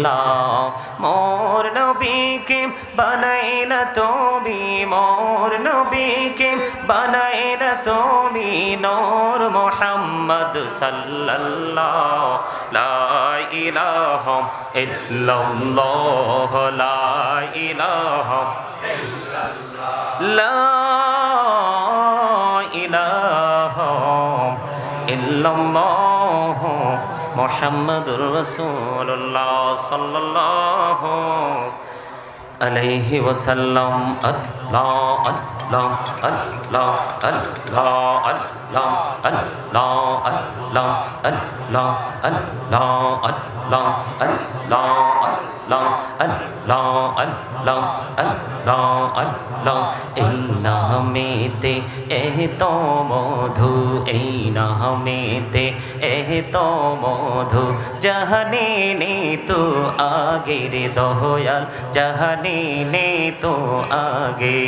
আল্লাহ মোর নবীকে বানাইলা তুমি মোর নবীকে বানাইলা তুমি নূর মুহাম্মদ সাল্লাল্লাহু লা ইলাহা ইল্লাল্লাহ লা ইলাহা ইল্লাল্লাহ লা ইলাহা ইল্লাল্লাহ মুহাম্মাদুর রাসূলুল্লাহ সাল্লাল্লাহু আলাইহি ওয়াসাল্লাম আল্লাহ আল্লাহ আল্লাহ আল্লাহ আল্লাহ আল্লাহ আল্লাহ আল্লাহ আল্লাহ আল্লাহ আল্লাহ আল্লাহ আল্লাহ আল্লাহ আল্লাহ আল্লাহ এই নামেতে এত মধু এই নামেতে এত মধু জাহানে নে তো আগের দয়াল জাহানে নে তো আগে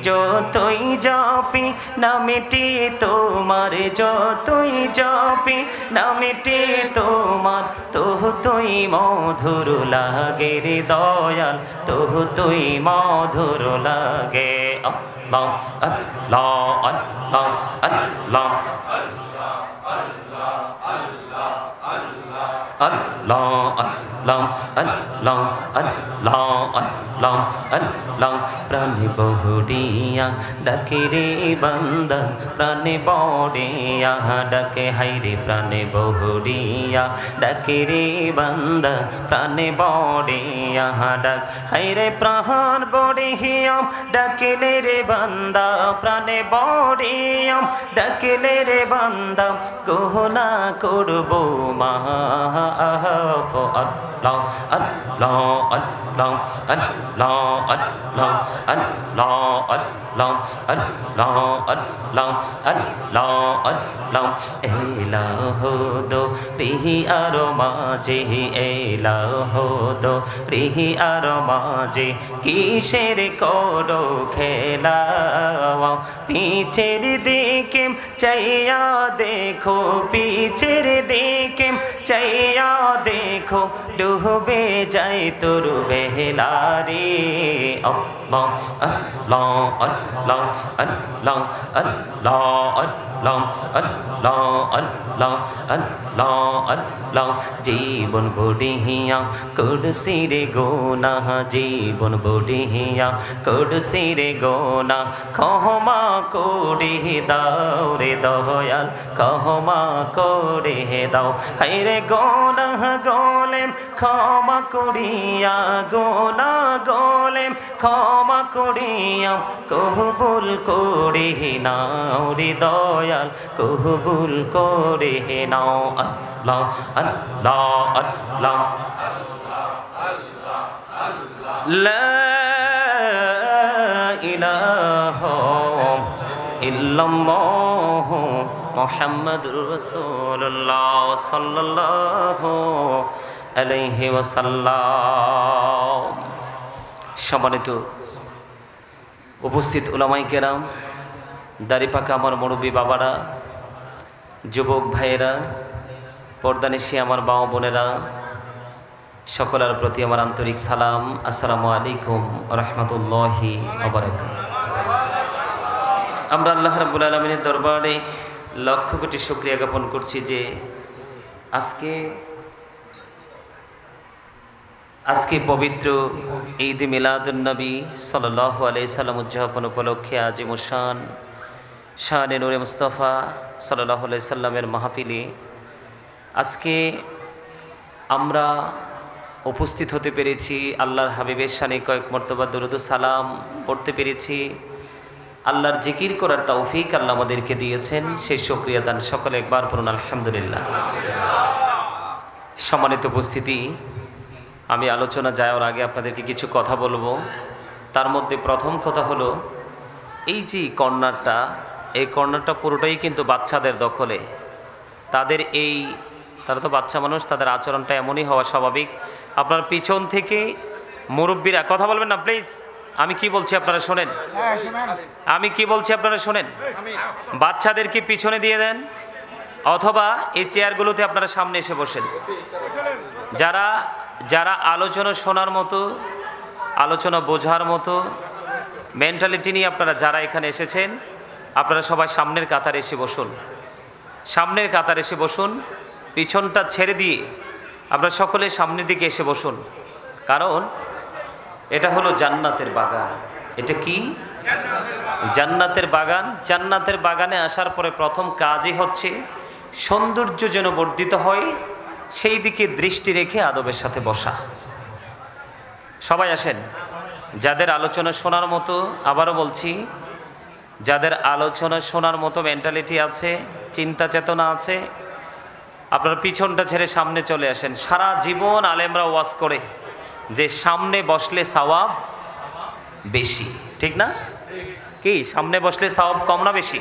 যতই জপি নামটি তোমার যতই জপি নামটি তোমার তুই মধুর লাগে রে দয়াল তুই মধুর লাগে আল্লাহ আল্লাহ আল্লাহ আল্লাহ আল্লাহ আল্লাহ আল্লাহ আল্লাহ আল্লাহ আল্লাহ প্রাণে বহুড়িয়া ডাকে রে বান্দা প্রাণে বড়িয়া ডাকে হাইরে প্রাণে বহুড়িয়া ডাকে রে বান্দা প্রাণে বড়িয়া ডাক হাইরে প্রাণ বড়িয়াম ডাকিলে রে বান্দা প্রাণে বড়িয়াম ডাকিলে রে বান্দা গোহনা করবো মা আল্লাহ আল্লাহ আল্লাহ আল্লাহ আল্লাহ আল্লাহ আল্লাহ আল্লাহ আল্লাহ আল্লাহ আল্লাহ এলাহো দো রিহি আর মাঝে এলাহো দো রিহি আর মাঝে কিসের করো খেলা পিছের দিকে চাইয়া দেখো পিছের দিকে চাইয়া দেখো ডুবে যায় তোর বেহলারে আল্লাহ আল্লাহ আল্লাহ আল্লাহ আল্লাহ আল্লাহ আল্লাহ আল্লাহ আল্লাহ আল্লাহ জীবন বড়িয়া করছি রে গোনা জীবন বড়িয়া করছি রে গোনা ক্ষমা করে দাও রে দয়াল ক্ষমা করে দাও হায়রে গোনা গোলেম ক্ষমা করিয়া গোনা গোলেম ক্ষমা করিয়া কবুল করে নাও রে দয়াল কবুল করে নাও আল্লাহ আল্লাহ আল্লাহ লা ইলাহা ইল্লাল্লাহ মুহাম্মাদুর রাসূলুল্লাহ সাল্লাল্লাহু আলাইহি ওয়াসাল্লাম। সম্মানিত উপস্থিত উলামায়ে কেরাম, দাড়ি পাকা আমার মুরব্বী বাবারা, যুবক ভাইয়েরা, পর্দানিশী আমার মা বোনেরা, সকলের প্রতি আমার আন্তরিক সালাম। আসসালামু আলাইকুম রাহমাতুল্লাহি ওয়া বারাকাতুহু। আমরা আল্লাহ রাব্বুল আলামিনের দরবারে লক্ষ কোটি শুকরিয়া জ্ঞাপন করছি যে আজকে পবিত্র ঈদ মিলাদুন নবী সাল্লাল্লাহু আলাইহি সাল্লাম উদযাপন উপলক্ষে আজিমুশান শানে নূরে মুস্তাফা সাল্লাল্লাহু আলাইহি সাল্লামের মাহফিলে আজকে আমরা উপস্থিত হতে পেরেছি। আল্লাহর হাবিবের শানে কয়েক মর্তবা দরুদ ও সালাম পড়তে পেরেছি। আল্লাহর জিকির করার তৌফিক আল্লাহ আমাদেরকে দিয়েছেন, সেই শুকরিয়া দান সকলে একবার পড়ুন আলহামদুলিল্লাহ। সম্মানিত উপস্থিতি, আমি আলোচনা যাওয়ার আগে আপনাদেরকে কিছু কথা বলবো। তার মধ্যে প্রথম কথা হলো, এই যে কর্নারটা পুরোটাই কিন্তু বাচ্চাদের দখলে। তারা তো বাচ্চা মানুষ, তাদের আচরণটা এমনই হওয়া স্বাভাবিক। আপনার পিছন থেকে মুরব্বীরা কথা বলবেন না প্লিজ। আমি কি বলছি আপনারা শোনেন, আমি কি বলছি আপনারা শোনেন। বাচ্চাদেরকে পিছনে দিয়ে দেন, অথবা এই চেয়ারগুলোতে আপনারা সামনে এসে বসেন। যারা যারা আলোচনা শোনার মতো, আলোচনা বোঝার মতো মেন্টালিটি নিয়ে আপনারা যারা এখানে এসেছেন, আপনারা সবাই সামনের কাতারে এসে বসুন। সামনের কাতারে এসে বসুন, পিছনটা ছেড়ে দিয়ে আপনারা সকলে সামনের দিকে এসে বসুন। কারণ এটা হলো জান্নাতের বাগান। এটা কি? জান্নাতের বাগান। জান্নাতের বাগানে আসার পরে প্রথম কাজই হচ্ছে সৌন্দর্য যেন বর্ধিত হয় সেই দিকে দৃষ্টি রেখে আদবের সাথে বসা। সবাই আসেন। যাদের আলোচনা শোনার মতো, আবারও বলছি, যাদের আলোচনা শোনার মতো মেন্টালিটি আছে, চিন্তা চেতনা আছে, আপনারা পিছনটা ছেড়ে সামনে চলে আসেন। সারা জীবন আলেমরা ওয়াজ করে যে সামনে বসলে সওয়াব বেশি, ঠিক না? কি সামনে বসলে সওয়াব কম না বেশি?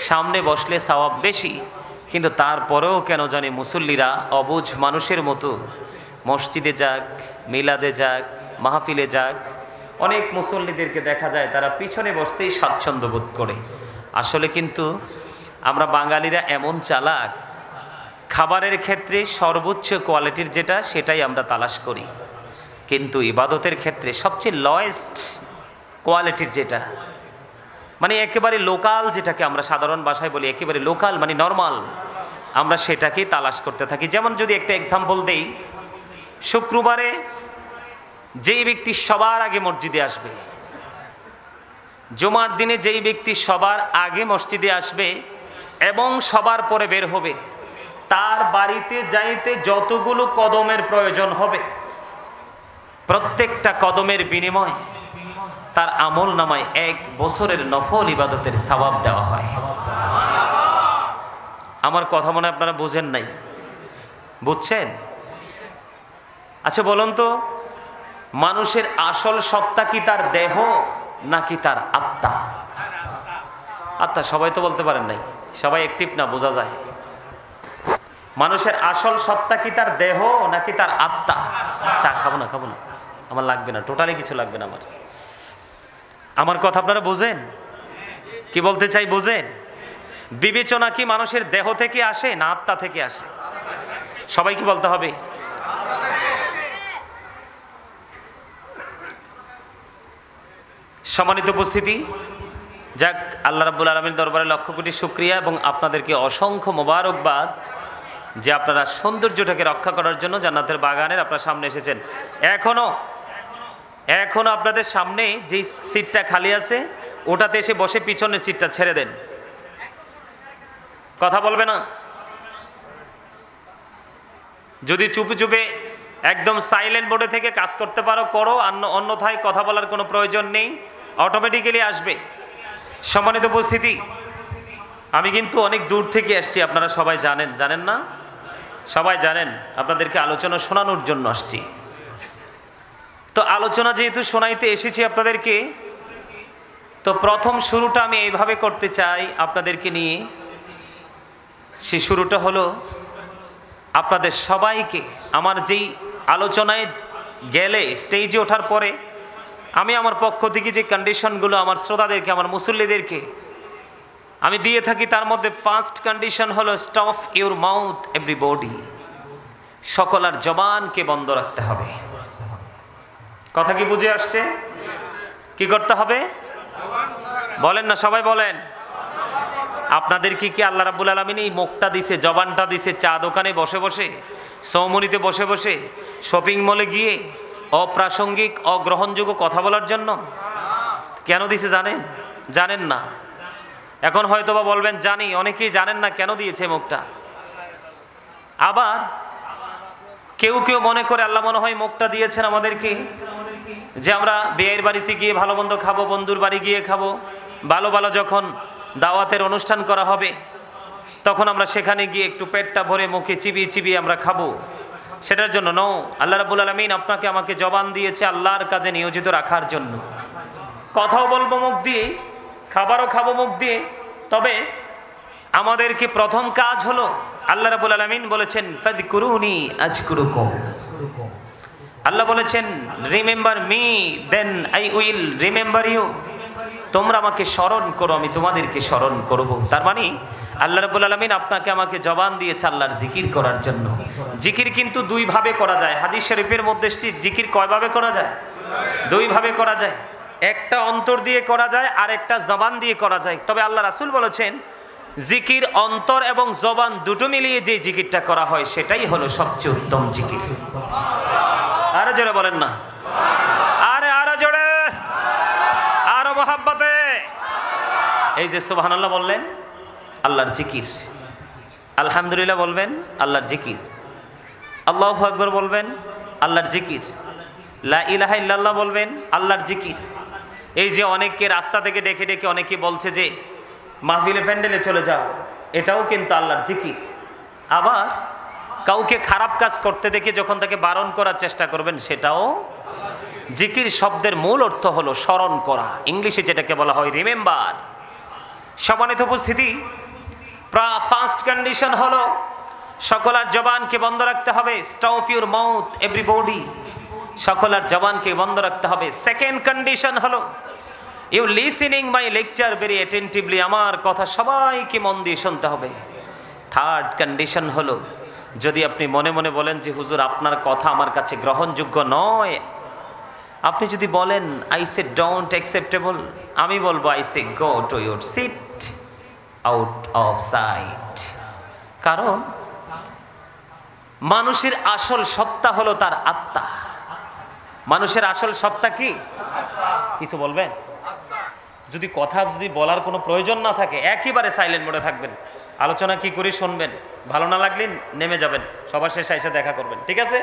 সামনে বসলে সওয়াব বেশি। কিন্তু তারপরেও কেন জানি মুসল্লিরা অবুঝ মানুষের মতো মসজিদে যাক, মিলাদে যাক, মাহফিলে যাক, অনেক মুসল্লিদেরকে দেখা যায় তারা পিছনে বসতেই স্বাচ্ছন্দ্য বোধ করে। আসলে কিন্তু আমরা বাঙালিরা এমন চালাক, খাবারের ক্ষেত্রে সর্বোচ্চ কোয়ালিটির যেটা সেটাই আমরা তালাশ করি, কিন্তু ইবাদতের ক্ষেত্রে সবচেয়ে লয়েস্ট কোয়ালিটির যেটা, মানে একেবারে লোকাল, যেটাকে আমরা সাধারণ ভাষায় বলি একেবারে লোকাল মানে নর্মাল, আমরা সেটাকেই তালাশ করতে থাকি। যেমন যদি একটা এক্সাম্পল দেই, শুক্রবারে যেই ব্যক্তি সবার আগে মসজিদে আসবে, জুমার দিনে যেই ব্যক্তি সবার আগে মসজিদে আসবে এবং সবার পরে বের হবে, তার বাড়িতে যাইতে যতগুলো কদমের প্রয়োজন হবে, প্রত্যেকটা কদমের বিনিময়ে তার আমল নামায় 1 বছরের নফল ইবাদতের সওয়াব দেওয়া হয়। আমার কথা মনে আপনারা বুঝেন নাই? বুঝছেন? আচ্ছা বলুন তো, মানুষের আসল সত্তা কি তার দেহ নাকি তার আত্মা? আত্মা। সবাই তো বলতে পারেন নাই, সবাই অ্যাক্টিভ না, বোঝা যায়। মানুষের আসল সত্তা কি তার দেহ নাকি তার আত্মা? চা খাবো না, খাবো না, আমার লাগবে না, টোটালি কিছু লাগবে না আমার। আমার কথা আপনারা বোঝেন? কি বলতে চাই বোঝেন? বিবেচনা কি মানুষের দেহ থেকে আসে না আত্মা থেকে আসে? সবাই কি বলতে হবে? সম্মানিত উপস্থিতি, যাক, আল্লাহ রাব্বুল আলামিনের দরবারে লক্ষ কোটি শুকরিয়া এবং আপনাদেরকে অসংখ্য মোবারকবাদ যে আপনারা সৌন্দর্যটাকে রক্ষা করার জন্য জান্নাতের বাগানের আপনার সামনে এসেছেন। এখনো আপনাদের সামনে যে সিটটা খালি আছে ওটাতে এসে বসে পিছনের সিটটা ছেড়ে দেন। কথা বলবে না। যদি চুপে চুপে একদম সাইলেন্ট মোডে থেকে কাজ করতে পারো করো, অন্যথায় কথা বলার কোনো প্রয়োজন নেই, অটোমেটিক্যালি আসবে। সম্মানিত উপস্থিতি, আমি কিন্তু অনেক দূর থেকে আসছি, আপনারা সবাই জানেন, জানেন না? সবাই জানেন। আপনাদেরকে আলোচনা শোনানোর জন্য আসছি। তো আলোচনা যেহেতু শোনাইতে এসেছি আপনাদেরকে, তো প্রথম শুরুটা আমি এইভাবে করতে চাই আপনাদেরকে নিয়ে। সে শুরুটা হলো আপনাদের সবাইকে আমার যেই আলোচনায় গেলে স্টেজে ওঠার পরে আমি আমার পক্ষ থেকে যে কন্ডিশনগুলো আমার শ্রোতাদেরকে, আমার মুসল্লিদেরকে আমি দিয়ে থাকি, তার মধ্যে ফার্স্ট কন্ডিশন হলো স্টপ ইউর মাউথ এভরিবডি। সকলের জবানকে বন্ধ রাখতে হবে। কথা কি বুঝে আসছে? কি করতে হবে বলেন না, সবাই বলেন। আপনাদের কি আল্লাহ রাব্বুল আলামিন এই মুখটা দিছে, জবানটা দিছে চা দোকানে বসে বসে, সৌমনিতে বসে বসে, শপিং মলে গিয়ে অপ্রাসঙ্গিক অগ্রহণযোগ্য কথা বলার জন্য? কেন দিছে জানেন? জানেন না? এখন হয়তোবা বলবেন জানি, অনেকেই জানেন না কেন দিয়েছে মুখটা। আবার কেউ কেউ মনে করে আল্লাহ মনে হয় মুখটা দিয়েছেন আমাদেরকে যে আমরা বিয়ের বাড়িতে গিয়ে ভালো মন্দ খাবো, বন্ধুর বাড়ি গিয়ে খাবো, ভালো ভালো যখন দাওয়াতের অনুষ্ঠান করা হবে তখন আমরা সেখানে গিয়ে একটু পেটটা ভরে মুখে চিবিয়ে চিবিয়ে আমরা খাবো, সেটার জন্য নও। আল্লাহ রাব্বুল আলামিন আপনাকে আমাকে জবান দিয়েছে আল্লাহর কাজে নিয়োজিত রাখার জন্য। কথাও বলবো মুখ দিয়ে, খাবারও খাবো মুখ দিয়ে। তবে আমাদেরকে প্রথম কাজ হলো, আল্লাহ রাব্বুল আলামিন বলেছেন ফাযকুরুনি আযকুরুকুম। আল্লাহ বলেছেন remember me then I will remember you. তোমরা আমাকে স্মরণ করো, আমি তোমাদেরকে স্মরণ করব। তার মানে আল্লাহ রাব্বুল আলামিন আপনাকে আমাকে জবান দিয়েছে আল্লাহর জিকির করার জন্য। জিকির কিন্তু দুই ভাবে করা যায়। হাদিস শরীফের মধ্যে জিকির কয়ভাবে করা যায়? দুই ভাবে করা যায়। একটা অন্তর দিয়ে করা যায় আর একটা জবান দিয়ে করা যায়। তবে আল্লাহ রাসূল বলেছেন জিকির অন্তর এবং জবান দুটো মিলিয়ে যে জিকিরটা করা হয় সেটাই হলো সবচেয়ে উত্তম জিকির। আরো জোরে বলেন না, আরো জোরে, আরো মহাব্বতে। এই যে সুবহানাল্লাহ বললেন আল্লাহর জিকির, আলহামদুলিল্লাহ বলবেন আল্লাহর জিকির, আল্লাহু আকবার বলবেন আল্লাহর জিকির, লা ইলাহা ইল্লাল্লাহ বলবেন আল্লাহর জিকির। এই যে অনেককে রাস্তা থেকে ডেকে ডেকে অনেকে বলছে যে মাহফিলে প্যান্ডেলে চলে যাও, এটাও কিন্তু আল্লাহর জিকির। আবার কাউকে খারাপ কাজ করতে দেখে যখন তাকে বারণ করার চেষ্টা করবেন সেটাও জিকির। শব্দের মূল অর্থ হলো স্মরণ করা, ইংলিশে যেটাকে বলা হয় রিমেম্বার। সম্মানিত উপস্থিতি, ফার্স্ট কন্ডিশন হলো সকলের জবানকে বন্ধ রাখতে হবে। স্টপ ইউর মাউথ এভরিবডি, সকলের জবানকে বন্ধ রাখতে হবে। সেকেন্ড কন্ডিশন হলো you listening my lecture very attentively, আমার কথা সবাইকে মন দিয়ে শুনতে হবে। থার্ড কন্ডিশন হলো যদি আপনি মনে মনে বলেন যে হুজুর আপনার কথা আমার কাছে গ্রহণযোগ্য নয়, আপনি যদি বলেন আই সে ডোন্ট অ্যাকসেপ্টেবল, আমি বলবো I say go to your seat out of sight. কারণ মানুষের আসল সত্তা হলো তার আত্মা। মানুষের আসল সত্তা কি? কিছু বলবেন? যদি কথা বলার কোনো প্রয়োজন না থাকে একেবারে সাইলেন্ট মোডে থাকবেন, আলোচনা কি করে শুনবেন, ভালো না লাগলে নেমে যাবেন, সবার শেষে এসে দেখা করবেন, ঠিক আছে?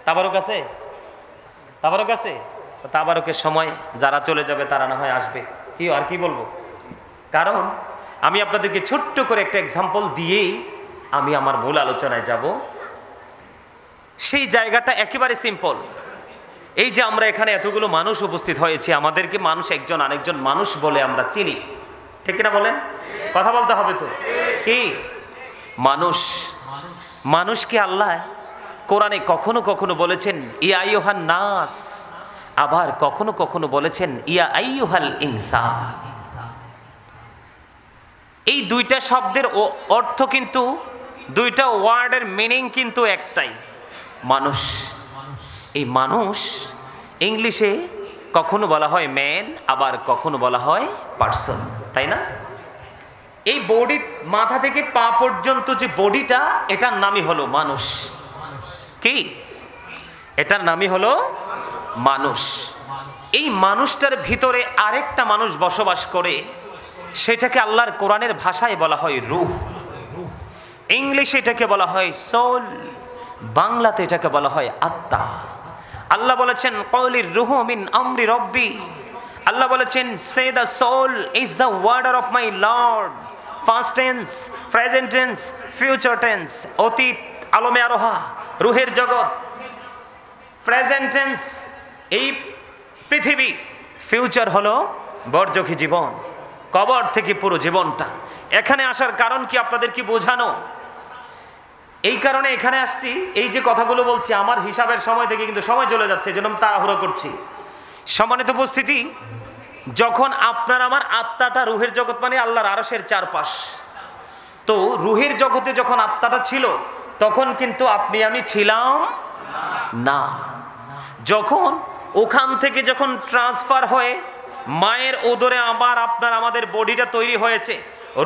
তাবারুক আছে, তাবারুক আছে, তাবারুকের সময় যারা চলে যাবে তারা না হয় আসবে, কি আর কি বলবো। কারণ আমি আপনাদেরকে ছোট্ট করে একটা এক্সাম্পল দিয়েই আমি আমার মূল আলোচনায় যাব। সেই জায়গাটা একেবারে সিম্পল। এই যে আমরা এখানে এতগুলো মানুষ উপস্থিত হয়েছি, আমাদেরকে মানুষ একজন আরেকজন মানুষ বলে আমরা চিনি, ঠিক কিনা বলেন? কথা বলতে হবে তো, কি মানুষ? মানুষকে আল্লাহ কোরআনে কখনো কখনো বলেছেন ইয়া আইয়ুহান নাস, আবার কখনো কখনো বলেছেন ইয়া আইয়ুহাল ইনসান। এই দুইটা শব্দের অর্থ কিন্তু, দুইটা ওয়ার্ডের মিনিং কিন্তু একটাই, মানুষ। এই মানুষ ইংলিশে কখনো বলা হয় ম্যান, আবার কখনো বলা হয় পার্সন, তাই না? এই বডি, মাথা থেকে পা পর্যন্ত যে বডিটা, এটার নামই হলো মানুষ। কি? এটার নামই হলো মানুষ। এই মানুষটার ভিতরে আরেকটা মানুষ বসবাস করে, সেটাকে আল্লাহর কোরআনের ভাষায় বলা হয় রূহ। ইংলিশে এটাকে বলা হয় সোল, বাংলাতে এটাকে বলা হয় আত্মা। আল্লাহ বলেছেন কওলির রূহু মিন আমরি রব্বি, আল্লাহ বলেছেন সে the soul is the order of my lord. First tense, present tense, future tense, অতীত আলমে আরোহা, রুহের জগৎ। প্রেজেন্ট টেন্স এই পৃথিবী, ফিউচার হলো বরজখী জীবন, কবর থেকে পুরো জীবনটা। এখানে আসার কারণ কি আপনাদের কি বোঝানো? এই কারণে এখানে আসছি, এই যে কথাগুলো বলছি আমার হিসাবের সময় থেকে কিন্তু সময় চলে যাচ্ছে, এই জন্য আমি তাড়াহুড়ো করছি। সম্মানিত উপস্থিতি, যখন আপনার আমার আত্মাটা, রুহের জগৎ মানে আল্লাহর আরশের চারপাশ, তো রুহের জগতে যখন আত্মাটা ছিল তখন কিন্তু আপনি আমি ছিলাম না। যখন ওখান থেকে যখন ট্রান্সফার হয়ে মায়ের উদরে আবার আপনার আমাদের বডিটা তৈরি হয়েছে,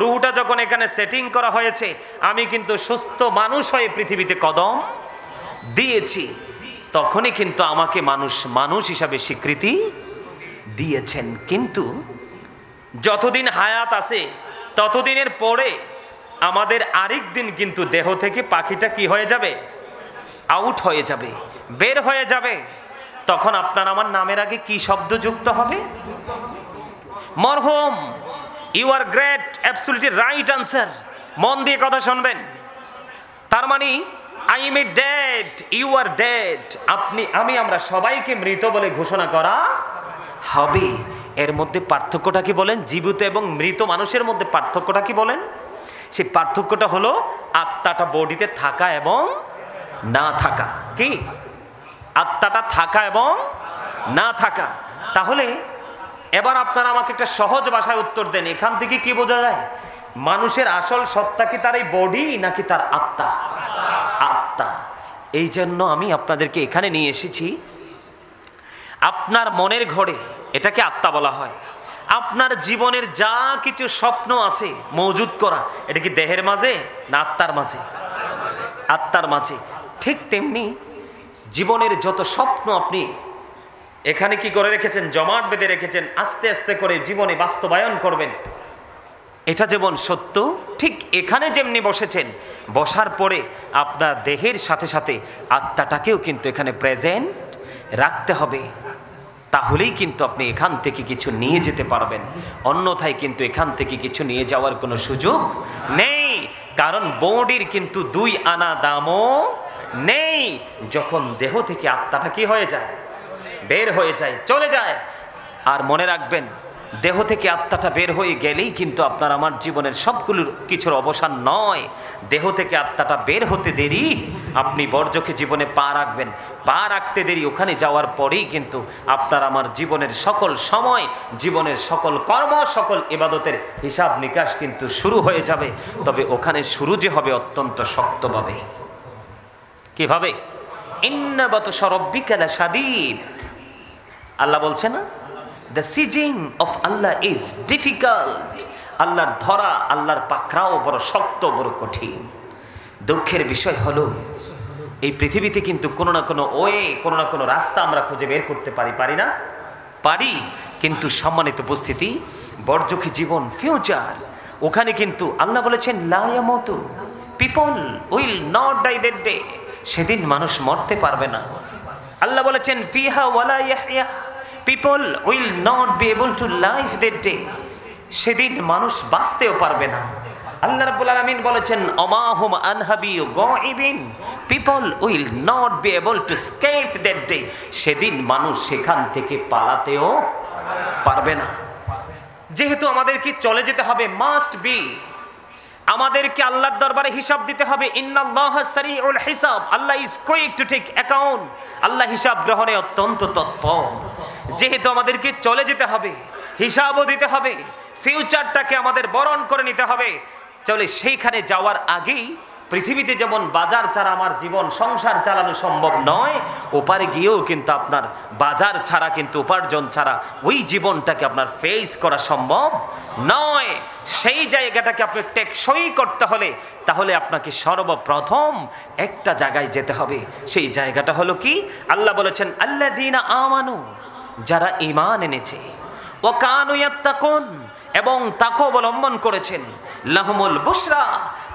রুহটা যখন এখানে সেটিং করা হয়েছে, আমি কিন্তু সুস্থ মানুষ হয়ে পৃথিবীতে কদম দিয়েছি। তখনই কিন্তু আমাকে মানুষ মানুষ হিসাবে স্বীকৃতি দিয়েছেন। কিন্তু যতদিন হায়াত আছে ততদিনের পরে আমাদের আরেক দিন কিন্তু দেহ থেকে পাখিটা কি হয়ে যাবে? আউট হয়ে যাবে, বের হয়ে যাবে। তখন আপনার আমার নামের আগে কি শব্দ যুক্ত হবে? মরহুম। You are great, absolutely right answer. মন দিয়ে কথা শুনবেন। তার মানে I am dead, you are dead. আপনি আমি আমরা সবাইকে মৃত বলে ঘোষণা করা হবে। এর মধ্যে পার্থক্যটা কি বলেন? জীবিত এবং মৃত মানুষের মধ্যে পার্থক্যটা কি বলেন? সেই পার্থক্যটা হলো আত্মাটা বডিতে থাকা এবং না থাকা। কি? আত্মাটা থাকা এবং না থাকা। তাহলে এবার আপনারা আমাকে একটা সহজ ভাষায় উত্তর দেন, এখান থেকে কি বোঝা যায়? মানুষের আসল সত্তা কি তার এই বডি নাকি তার আত্মা? আত্মা। এই জন্য আমি আপনাদেরকে এখানে নিয়ে এসেছি। আপনার মনের ঘরে, এটাকে আত্মা বলা হয়। আপনার জীবনের যা কিছু স্বপ্ন আছে মজুদ করা, এটা কি দেহের মাঝে না আত্মার মাঝে? আত্মার মাঝে। ঠিক তেমনি জীবনের যত স্বপ্ন আপনি এখানে কি করে রেখেছেন, জমাট বেঁধে রেখেছেন, আস্তে আস্তে করে জীবনে বাস্তবায়ন করবেন, এটা যেমন সত্য, ঠিক এখানে যেমনি বসেছেন, বসার পরে আপনার দেহের সাথে সাথে আত্মাটাকেও কিন্তু এখানে প্রেজেন্ট রাখতে হবে। তাহলেই কিন্তু আপনি এখান থেকে কিছু নিয়ে যেতে পারবেন, অন্যথায় কিন্তু এখান থেকে কিছু নিয়ে যাওয়ার কোনো সুযোগ নেই। কারণ বডির কিন্তু 2 আনা দামও নেই। যখন দেহ থেকে আত্মাটা কি হয়ে যায়, বের হয়ে যায়, চলে যায়। আর মনে রাখবেন, দেহ থেকে আত্মাটা বের হয়ে গেলেই কিন্তু আপনার আমার জীবনের সবগুলোর কিছুর অবসান নয়। দেহ থেকে আত্মাটা বের হতে দেরি, আপনি বর্জকে জীবনে পা রাখবেন, পা রাখতে দেরি, ওখানে যাওয়ার পরেই কিন্তু আপনার আমার জীবনের সকল সময়, জীবনের সকল কর্ম, সকল ইবাদতের হিসাব নিকাশ কিন্তু শুরু হয়ে যাবে। তবে ওখানে শুরু যে হবে অত্যন্ত শক্তভাবে। কিভাবে? ইন্না বাতশা রাব্বিকা লাশাদীদ। আল্লাহ বলছে না, the seizing of Allah is difficult. আল্লাহর ধরা, আল্লাহর পাকড়াও বড় শক্ত, বড় কঠিন। দুঃখের বিষয় হলো এই পৃথিবীতে কিন্তু কোনো না কোনো ওয়ে, কোনো না কোনো রাস্তা আমরা খুঁজে বের করতে পারি না? পারি। কিন্তু সম্মানিত উপস্থিতি, বর্জকি জীবন, ফিউচার, ওখানে কিন্তু আল্লাহ বলেছেন লা ইয়ামুতু, people will not die that day. সেদিন মানুষ মরতে পারবে না। আল্লাহ বলেছেন ফিহা ওয়ালা ইয়াহইয়া, people will not be able to live that day. সেদিন মানুষ বাঁচতেও পারবে না। আল্লাহ রাব্বুল আলামিন বলেছেন আমা হুম আনহা বিগাইবিন, people will not be able to escape that day. সেদিন মানুষ সেখান থেকে পালাতেও পারবে না। যেহেতু আমাদেরকে চলে যেতে হবে, মাস্ট বি, আমাদেরকে আল্লাহর দরবারে হিসাব দিতে হবে। ইন্নাল্লাহা সারিউল হিসাব, আল্লাহ is quick to take account. আল্লাহ হিসাব গ্রহণে অত্যন্ত তৎপর। যেহেতু আমাদেরকে চলে যেতে হবে, হিসাবও দিতে হবে, ফিউচারটাকে আমাদের বরণ করে নিতে হবে। চলে সেইখানে যাওয়ার আগেই পৃথিবীতে যেমন বাজার ছাড়া আমার জীবন সংসার চালানো সম্ভব নয়, ওপারে গিয়েও কিন্তু আপনার বাজার ছাড়া, কিন্তু উপার্জন ছাড়া ওই জীবনটাকে আপনার ফেস করা সম্ভব নয়। সেই জায়গাটাকে আপনি টেকসই করতে হলে তাহলে আপনাকে সর্বপ্রথম একটা জায়গায় যেতে হবে। সেই জায়গাটা হলো কি? আল্লাহ বলেছেন আল্লাযীনা আমানু, যারা ঈমান এনেছে, ওয়া কানু ইয়াত্তাকুন, এবং তাকওয়া অবলম্বন করেছেন, লাহুমুল বুশরা,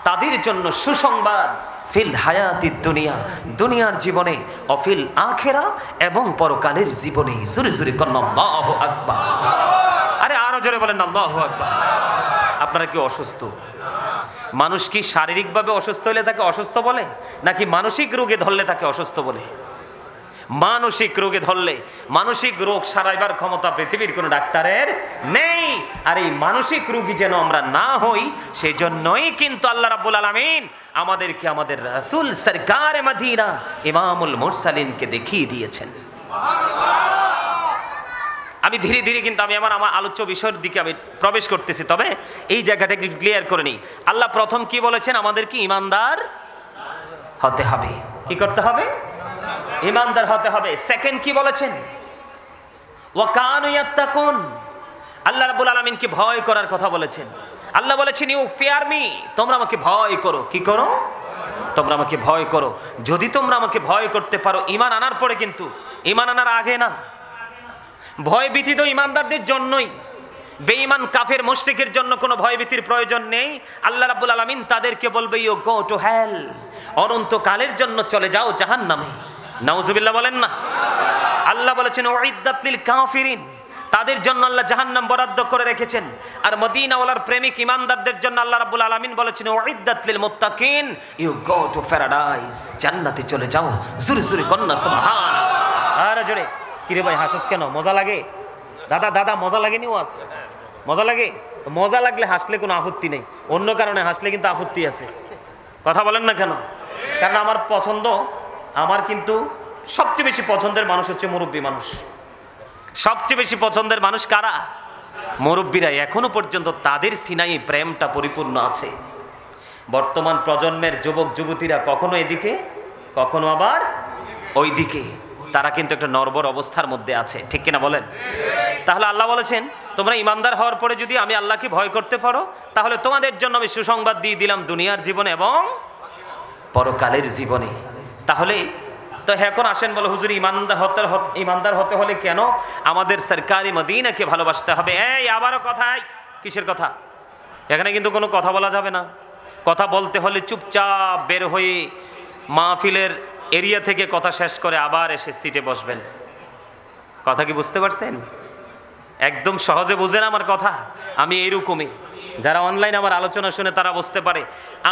তাদের জন্য সুসংবাদ, ফিল হায়াতিদ দুনিয়া, দুনিয়ার জীবনে, অফিল আখিরা, এবং পরকালের জীবনে। জোরে জোরে কন্না আল্লাহু আকবার। আরে আরো জোরে বলেন আল্লাহু আকবার। আপনারা কি অসুস্থ? মানুষ কি শারীরিকভাবে অসুস্থ হলে তাকে অসুস্থ বলে, নাকি মানসিক রোগে ধরলে তাকে অসুস্থ বলে? মানসিক রোগে ধরলে, মানসিক রোগ সারাইবার ক্ষমতা পৃথিবীর কোনো ডাক্তারের নেই। আর এই মানসিক রোগী যেন আমরা না হই, সেজন্যই কিন্তু আল্লাহ রাব্বুল আলামিন আমাদেরকে আমাদের রাসূল সরকারে মদিনা ইমামুল মুরসালিনকে দেখিয়ে দিয়েছেন। আমি ধীরে ধীরে কিন্তু আমি আমার আলোচ্য বিষয়ের দিকে আমি প্রবেশ করতেছি, তবে এই জায়গাটাকে ক্লিয়ার করে নিই। আল্লাহ প্রথম কি বলেছেন? আমাদেরকে ঈমানদার হতে হবে। কি করতে হবে? ঈমানদার হতে হবে। সেকেন্ড কি বলেছেন? ওয়া কানু ইয়াত্তাকুন, আল্লাহ রাব্বুল আলামিন কি ভয় করার কথা বলেছেন। আল্লাহ বলেছেন ইউ ফিয়ার মি, তোমরা আমাকে ভয় করো। কি করো? তোমরা আমাকে ভয় করো। যদি তোমরা আমাকে ভয় করতে পারো, ঈমান আনার পরে কিন্তু, ঈমান আনার আগে না। ভয় ভীতি তো ঈমানদারদের জন্যই, বেঈমান কাফের মুশরিকের জন্য কোনো ভয়ভীতির প্রয়োজন নেই। আল্লাহ রাব্বুল আলামিন তাদেরকে বলবে ইউ গো টু হেল, অনন্তকালের জন্য চলে যাও জাহান্নামে। নাউজুবিল্লাহ বলেন না। আল্লাহ বলেছেন উইদ্দাত লিল কাফিরিন, তাদের জন্য আল্লাহ জাহান্নাম বরাদ্দ করে রেখেছেন। আর মদিনাওয়ালার প্রেমিক ঈমানদারদের জন্য আল্লাহ রাব্বুল আলামিন বলেছেন উইদ্দাত লিল মুত্তাকিন, ইউ গো টু প্যারাডাইস, জান্নাতে চলে যাও। জোরে জোরে কন্না সুবহানাল্লাহ। আর জোরে। কিরে ভাই হাসিস কেন? মজা লাগে? দাদা দাদা মজা লাগেনি? ওয়াজ মজা লাগে? মজা লাগলে হাসলে কোনো আপত্তি নেই, অন্য কারণে হাসলে কিন্তু আপত্তি আছে। কথা বলেন না কেন? কারণ আমার পছন্দ, আমার কিন্তু সবচেয়ে বেশি পছন্দের মানুষ হচ্ছে মুরব্বী মানুষ। সবচেয়ে বেশি পছন্দের মানুষ কারা? মুরব্বীরা এখনো পর্যন্ত তাদের সিনাই প্রেমটা পরিপূর্ণ আছে। বর্তমান প্রজন্মের যুবক যুবতীরা কখনো এদিকে কখনো আবার ওই দিকে, তারা কিন্তু একটা নরবর অবস্থার মধ্যে আছে, ঠিক কিনা বলেন? তাহলে আল্লাহ বলেছেন তোমরা ইমানদার হওয়ার পরে যদি আমি আল্লাহকে ভয় করতে পারো তাহলে তোমাদের জন্য আমি সুসংবাদ দিয়ে দিলাম দুনিয়ার জীবনে এবং পরকালের জীবনে। তাহলে তো এখন আসেন বলে হুজুর ইমানদার হতে হলে কেন আমাদের সরকারি মদিনাকে ভালোবাসতে হবে? এই আবারও কথা, কিসের কথা? এখানে কিন্তু কোনো কথা বলা যাবে না। কথা বলতে হলে চুপচাপ বের হয়ে মাহফিলের এরিয়া থেকে কথা শেষ করে আবার এসে সিটে বসবেন। কথা কি বুঝতে পারছেন? একদম সহজে বুঝেন আমার কথা। আমি এইরকমই, যারা অনলাইন আমার আলোচনা শুনে তারা বুঝতে পারে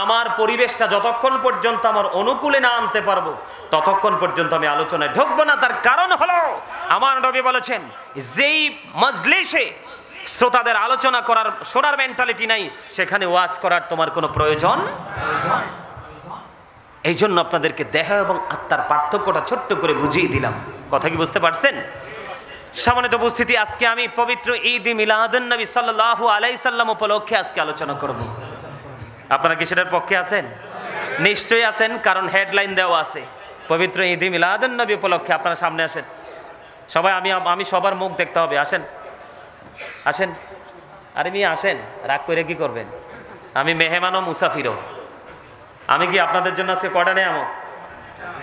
আমার পরিবেশটা যতক্ষণ পর্যন্ত আমার অনুকূলে না আনতে পারবো ততক্ষণ পর্যন্ত আমি আলোচনায় ঢুকবো না। তার কারণ হলো আমার নবী বলেছেন যেই মজলিসে শ্রোতাদের আলোচনা করার শোনার মেন্টালিটি নাই সেখানে ওয়াজ করার তোমার কোনো প্রয়োজন। এই জন্য আপনাদেরকে দেহ এবং আত্মার পার্থক্যটা ছোট্ট করে বুঝিয়ে দিলাম। কথা কি বুঝতে পারছেন? সম্মানিত উপস্থিতি, আজকে আমি পবিত্র ঈদ মিলাদুন নবী সাল্লাল্লাহু আলাইহি সাল্লাম উপলক্ষে আজকে আলোচনা করব। আপনারা কি সেটার পক্ষে আছেন? নিশ্চয়ই আছেন, কারণ হেডলাইন দেওয়া আছে পবিত্র ঈদ মিলাদুন নবী উপলক্ষে। আপনারা সামনে আসেন সবাই, আমি সবার মুখ দেখতে হবে। আসেন আসেন, আরে মিয়া আসেন, রাগ করে কি করবেন? আমি মেহমান ও মুসাফিরও। আমি কি আপনাদের জন্য আজকে কটা নেয়ামো?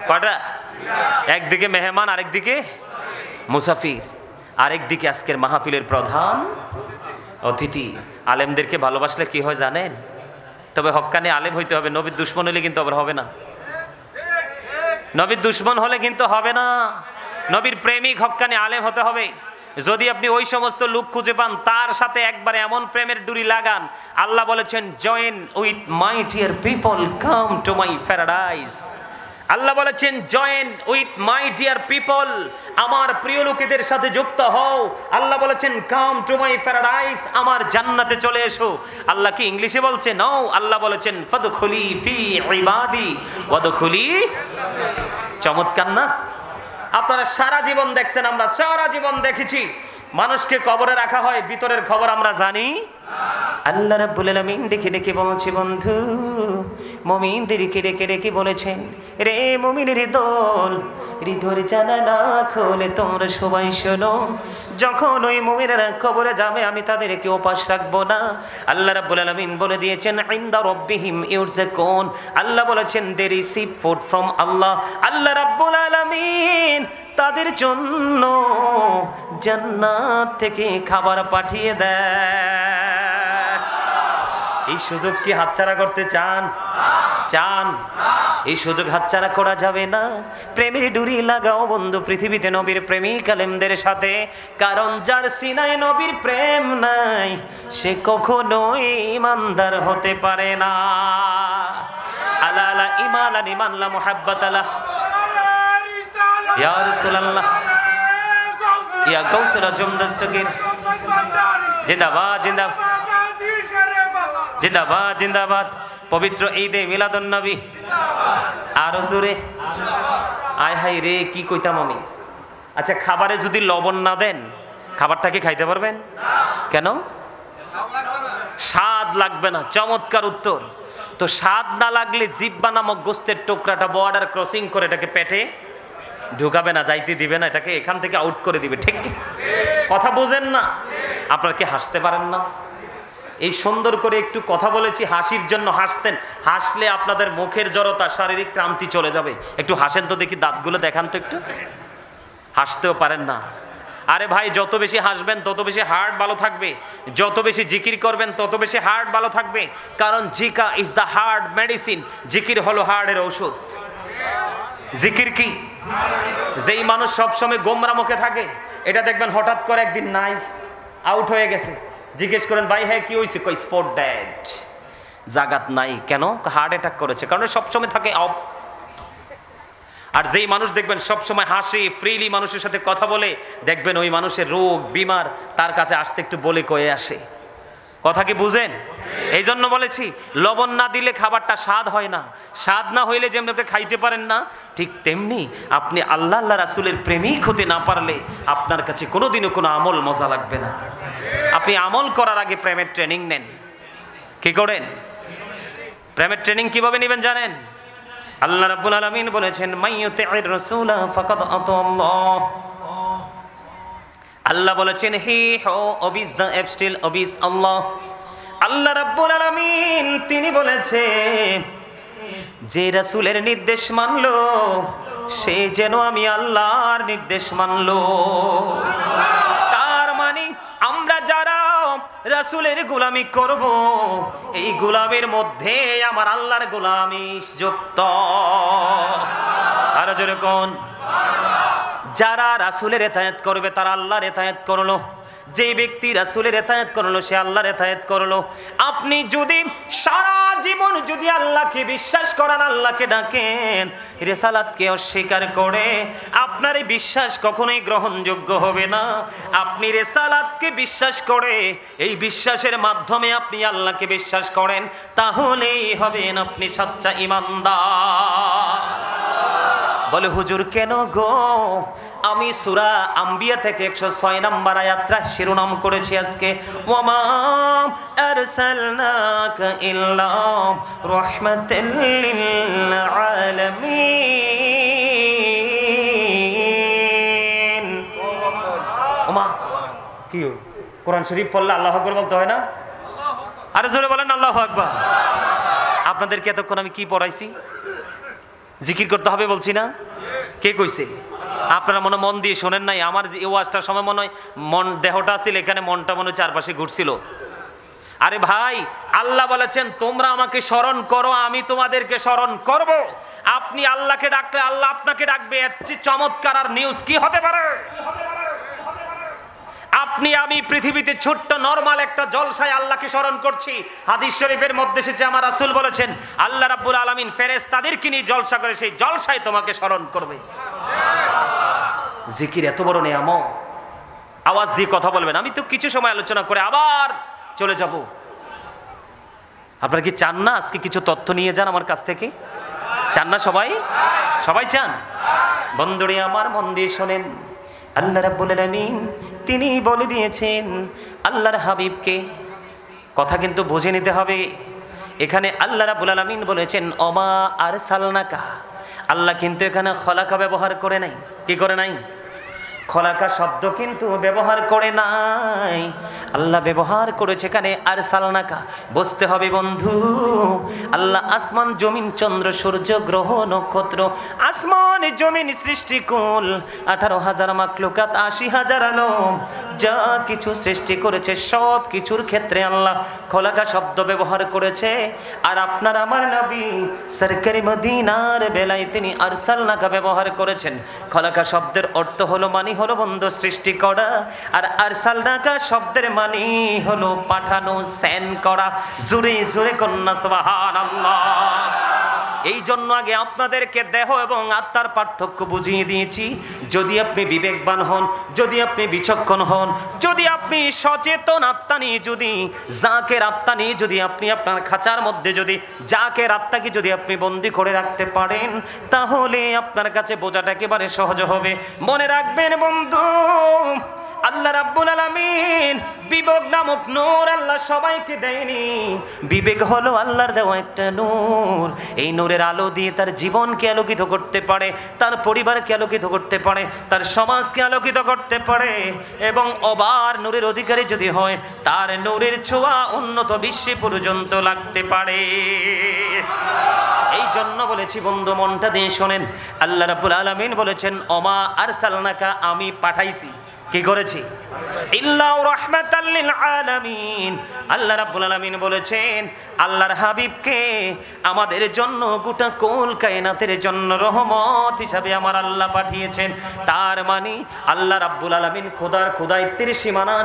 কটা? একদিকে মেহমান, আরেকদিকে মুসাফির, আরেকদিকে আজকের মাহফিলের প্রধান অতিথি। আলেমদেরকে ভালোবাসলে কি হয় জানেন? তবে হক্কানি আলেম হইতে হবে। নবীর দুশ্মন হলে কিন্তু আবার হবে না। নবীর দুশ্মন হলে কিন্তু হবে না। নবীর প্রেমিক হক্কানি আলেম হতে হবে। যদি আপনি ওই সমস্ত লোক খুঁজে পান তার সাথে একবারে এমন প্রেমের ডুরি লাগান, আল্লাহ বলেছেন join with my dear people come to my paradise. আল্লাহ বলেছেন join with my dear people, আমার প্রিয় লোকেদের সাথে যুক্ত হও। আল্লাহ বলেছেন কাম টু মাই প্যারাডাইস, আমার জান্নাতে চলে এসো। আল্লাহ কি ইংলিশে বলছে? নাও, আল্লাহ বলেছেন ফাদখুলি ফি ইবাদি ওয়াদখুলি। চমৎকার না? আপনারা সারা জীবন দেখছেন, আমরা সারা জীবন দেখেছি মানুষকে কবরে রাখা হয়, ভিতরের খবর আমরা জানি। আল্লাহ রাব্বুল আলামিন ডেকে ডেকে বলছে বন্ধু মুমিনদেরকে ডেকে ডেকে বলেছেন রে মুমিনের দল, হৃদয়ের জানালা খোলে তোমরা সবাই শোনো। যখন ওই মুমিনেরা কবরে যাবে আমি তাদেরকে উপাস রাখবো না। আল্লাহ রাব্বুল আলামিন বলে দিয়েছেন ইনদা রাব্বিহিম ইউরযাকুন। আল্লাহ বলেছেন দে রিসিভ ফুড ফ্রম আল্লাহ। আল্লাহ রাব্বুল আলামিন তাদের জন্য জান্নাত থেকে খাবার পাঠিয়ে দেয়। এই সুযোগ কি হাতছাড়া করতে চান? এই সুযোগ হাতছাড়া করা যাবে না। প্রেমের ডুরি লাগাও বন্ধু পৃথিবীতে নবীর প্রেমিক আলেমদের সাথে, কারণ যার সিনায় নবীর প্রেম নাই সে কখনোই ইমানদার হতে পারে না। আলা আলা ইমানান ইমানলা মুহাব্বাত আলা ইয়া রাসূলুল্লাহ ইয়া গাউসুল আজম দস্তগীর জিন্দাবাদ জিন্দাবাদ জিন্দাবাদ জিন্দাবাদ। পবিত্র ঈদে মিলাদুন নবী আরো জোরে আয় হাই রে কি কইতাম আমি। আচ্ছা, খাবারে যদি লবণ না দেন খাবারটা কি খাইতে পারবেন? কেন? স্বাদ লাগবে না। চমৎকার উত্তর। তো স্বাদ না লাগলে জিহ্বা নামক গোস্তের টুকরাটা বর্ডার ক্রসিং করে এটাকে পেটে ঢুকাবে না, যাইতে দিবে না, এটাকে এখান থেকে আউট করে দিবে। ঠিক কথা বোঝেন না? আপনারা কি হাসতে পারেন না? এই সুন্দর করে একটু কথা বলেছি হাসির জন্য। হাসতেন, হাসলে আপনাদের মুখের জড়তা শারীরিক ক্লান্তি চলে যাবে। একটু হাসেন তো দেখি, দাঁতগুলো দেখান তো একটু। হাসতেও পারেন না? আরে ভাই, যত বেশি হাসবেন তত বেশি হার্ট ভালো থাকবে, যত বেশি জিকির করবেন তত বেশি হার্ট ভালো থাকবে। কারণ Zika is the heart medicine. জিকির হলো হার্টের ঔষধ। জিকির কি? যেই মানুষ সবসময় গোমরা মুখে থাকে এটা দেখবেন হঠাৎ করে একদিন নাই, আউট হয়ে গেছে। জিজ্ঞেস করেন ভাই হ্যাঁ কি হয়েছে? কই স্পট ডেড, জাগাত নাই। কেন? হার্ট অ্যাটাক করেছে। কারণ সবসময় থাকে অফ। আর যেই মানুষ দেখবেন সবসময় হাসি ফ্রিলি মানুষের সাথে কথা বলে, দেখবেন ওই মানুষের রোগ বিমার তার কাছে আসতে একটু বলে কয়ে আসে। কথা কি বুঝেন? এই জন্য বলেছি লবণ না দিলে খাবারটা স্বাদ হয় না। স্বাদ না হইলে যেমনি আপনি খাইতে পারেন না, ঠিক তেমনি আপনি আল্লাহ রাসূলের প্রেমিক হতে না পারলে আপনার কাছে কোনোদিনও কোনো আমল মজা লাগবে না। আপনি আমল করার আগে প্রেমের ট্রেনিং নেন। কি করেন? প্রেমের ট্রেনিং কিভাবে নেবেন জানেন? আল্লাহ রাব্বুল আলামিন বলেছেন মাইয়ুতি'র রাসূলা ফাকাদ আতাল্লাহ। আল্লাহ বলেছেন হি হো অবিস দ্য এপস্টিল অবিস আল্লাহ। আল্লাহ রাব্বুল আলামিন তিনি বলেছেন যে রাসূলের নির্দেশ মানলো সে যেন আমি আল্লাহর নির্দেশ মানলো। তার মানে আমরা যারা রাসূলের গোলামি করব এই গোলামের মধ্যে আমার আল্লাহর গোলামি যুক্ত। আর যেরকম যারা রাসূলের ইতাআত করবে তারা আল্লাহর ইতাআত করলো। যে ব্যক্তি রাসূলের ইতাআত করলো সে আল্লাহর ইতাআত করলো। আপনি যদি সারা জীবন যদি আল্লাহকে বিশ্বাস করেন, আল্লাহকে ডাকেন, রিসালাতকে অস্বীকার করে আপনার এই বিশ্বাস কখনোই গ্রহণযোগ্য হবে না। আপনি রিসালাতকে বিশ্বাস করে এই বিশ্বাসের মাধ্যমে আপনি আল্লাহকে বিশ্বাস করেন, তাহলেই হবেন আপনি সচ্চা ঈমানদার। বলে হুজুর কেন গো? আমি সূরা আম্বিয়া থেকে 106 নম্বর আয়াতটা শিরোনাম করেছি আজকে, ওয়ামা আরসালনাকা ইল্লা রাহমাতাল লিল আলামিন। ওমা কি কোরআন শরীফ পড়লে আল্লাহু আকবার বলতে হয় না? আরে জোরে বলেন আল্লাহু আকবার। আপনাদেরকে এতক্ষণ আমি কি পড়াইছি? জিকির করতে হবে বলছি না? কে কইছে? আপনারা মনে মন দিয়ে শোনেন নাই? আমার এই ওয়াজটার সময় মনে হয় মন দেহটা ছিল এখানে, মনটা মনে চারপাশে ঘুরছিল। আরে ভাই আল্লাহ বলেছেন তোমরা আমাকে স্মরণ করো, আমি তোমাদেরকে স্মরণ করব। আপনি আল্লাহকে ডাকলে আল্লাহ আপনাকে ডাকবে। এর চেয়ে চমৎকার আর নিউজ কি হতে পারে? আপনি আমি পৃথিবীতে ছোট্ট নরমাল একটা জলসায় আল্লাহকে স্মরণ করছি। হাদিস শরীফের মধ্যে এসেছে আমার রাসূল বলেছেন আল্লাহ রাব্বুল আলামিন ফেরেশতাদেরকে নিয়ে জলসা করে, সেই জলসায় তোমাকে স্মরণ করবে। জিকির এত বড় নিয়ামত, আওয়াজ দিয়ে কথা বলবেন। আমি তো কিছু সময় আলোচনা করে আবার চলে যাব। আপনারা কি চান না আজকে কিছু তথ্য নিয়ে যান আমার কাছ থেকে? চান না সবাই? সবাই চান? বন্ধুরে আমার মন দিয়ে শোনেন, আল্লাহ রাব্বুল আলামিন তিনি বলে দিয়েছেন আল্লাহর হাবিবকে। কথা কিন্তু বুঝে নিতে হবে। এখানে আল্লাহ রাব্বুল আলামিন বলেছেন ওমা আরসালনাকা। আল্লাহ কিন্তু এখানে খলাকা ব্যবহার করে নাই। কি করে নাই? খলাকা শব্দ কিন্তু ব্যবহার করে নাই। আল্লাহ ব্যবহার করেছে এখানে আরসালনাকা। বুঝতে হবে বন্ধু, আল্লাহ আসমান জমিন চন্দ্র সূর্য গ্রহ নক্ষত্র, আসমান জমিন সৃষ্টিকুল 18,000 মাখলুকাত 80,000 আলম যা কিছু সৃষ্টি করেছে সব কিছুর ক্ষেত্রে আল্লাহ খলাকা শব্দ ব্যবহার করেছে। আর আপনার আমার নবী সরকারি মদিনার বেলায় তিনি আরসালনাকা ব্যবহার করেছেন। খলাকা শব্দের অর্থ হলো মানে হলো বন্ধু সৃষ্টি করা, আর আরসালনাকা শব্দের মানে হলো পাঠানো, সেন্ড করা। জোরে জোরে কন্যা সুবহানাল্লাহ। এই জন্য আগে আপনাদেরকে দেহ এবং আত্মার পার্থক্য বুঝিয়ে দিয়েছি। যদি আপনি বিবেকবান হন, যদি আপনি বিচক্ষণ হন, যদি আপনি সচেতন আত্মা নিয়ে, যদি জাকের আত্মা নিয়ে যদি আপনি আপনার খাঁচার মধ্যে যদি জাকের আত্মাকে যদি আপনি বন্দি করে রাখতে পারেন, তাহলে আপনার কাছে বোঝাটা একেবারে সহজ হবে। মনে রাখবেন বন্ধু, আল্লাহ রাব্বুল আলামিন বিবেক নামক নূর আল্লাহ সবাইকে দেয়নি। বিবেক হলো আল্লাহর দেওয়া একটা নূর। এই নূরের আলো দিয়ে তার জীবনকে আলোকিত করতে পারে, তার পরিবারকে আলোকিত করতে পারে, তার সমাজকে আলোকিত করতে পারে। এবং অবার নূরের অধিকারী যদি হয়, তার নূরের ছোঁয়া উন্নত বিশ্বে পর্যন্ত লাগতে পারে। এই জন্য বলেছি বন্ধু, মনটা দিয়ে শোনেন। আল্লাহ রাব্বুল আলামিন বলেছেন ওমা আরসালনাকা, আমি পাঠাইছি। কি করেছি? ইল্লা রাহমাতাল লিল আলামিন। আল্লাহ রাব্বুল আলামিন বলেছেন আল্লাহর হাবিবকে আমাদের জন্য, গোটা কুল কায়নাতের জন্য রহমত হিসাবে আমার আল্লাহ পাঠিয়েছেন। তার মানে আল্লাহ রাব্বুল আলামিন খোদার খোদাইত্বের সীমানা